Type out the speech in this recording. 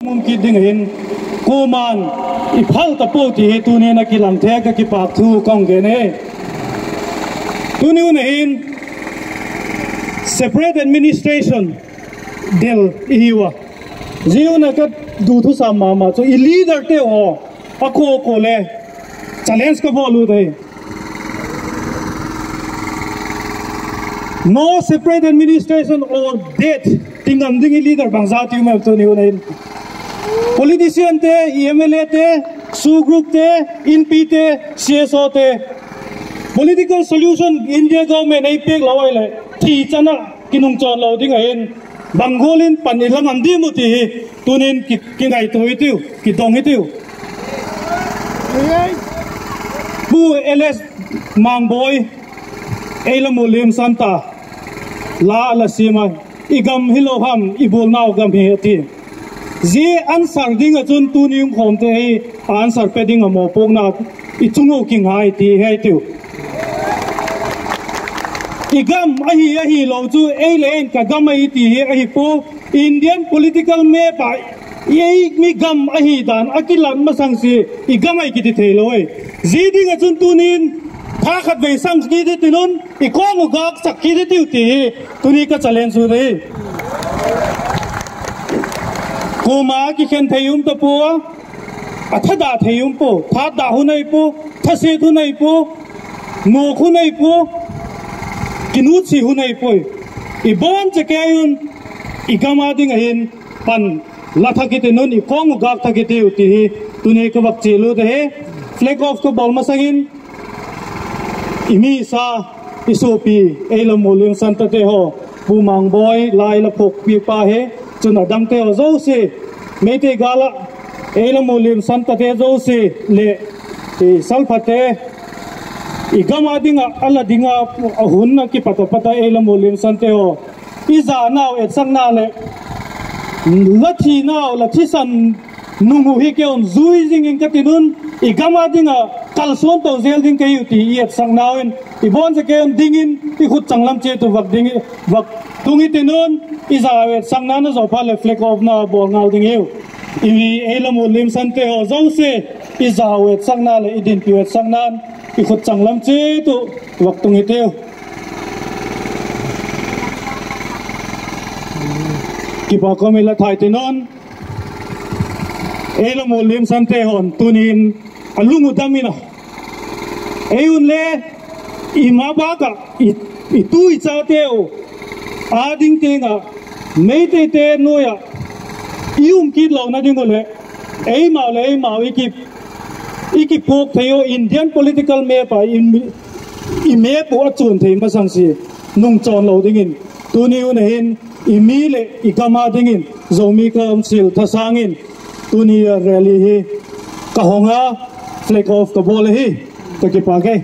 mungkin dengan kuman ipal tapoti itu ni nak kilang tega kipak tu kong gene tu ni unahin separate administration del iwa ziu nak du tu sama ma so i leader te ho ako le challenge ka bolu dei no separate administration or death tingam ding leader bangsa tu me tu ni unahin politician te MLA te su group te NP te CSO te political solution India government ai pek lawai le thi chana kinung chon lo ding ain bangolin panilang andi mu ti tunin ki ngai to itiu ki dong itiu bu LS mangboy elamulim santa la la sima igam hiloham ibul nau gam he ti Zi answer ding a chun tu niung khom te hi answer pe ding a mo pok na I chungo king hai ti hai tiu igam a hi lo chu e len ka gam ai ti hi a hi po Indian political map ai mi gam a hi dan akilan ma sang si igam ai ki ti the lo ai zi ding a chun tu nin tha khat ve sang ki ti tinun I kong gak sak ki ti tiu ti tu ni ka challenge su re Kuma ki khen thayum to po athada thayum po thada hu nei po thase thu nei po no khu nei po kinu chi hu nei po I bon che kayun igama ding hin pan la thakite non I kong gak thakite uti tune ka bak chelu de flag off ko bol masangin imi sa isopi elo molim santa te ho bumang boy lai la phok pi pa he chuna dang te zo se mete gala ela molim santa te zo se le salphate igama dinga ala dinga hunna ki pata ela molim sante ho iza naw et sang na le lathi naw lathi san nungu hi ke on zui jing in katinun igama dinga kalson to zel ding ke yuti et sang naw en ibon se ke dingin I khut changlam che to wak ding wak tungi tinun Izawet sang na zo phale flag of na bol ngal ding eu iwi elam lim sante ho zo se izawet sang na le idin piwet sang nan I khut changlam che tu wak tungi teu ki pa ko mila thai tinon elam lim sante hon tunin alungu damina eun le imaba ka itu icha teu ading tenga meite te noya ium kit lo na ding le ei mau iki pok theo Indian political map I map po chun thei ma sang si nung chon lo ding in tu ni un hin imi le igama ding in zomi kam sil thasangin tu ni rally hi ka honga flag off ka bol hi ka ki pa ke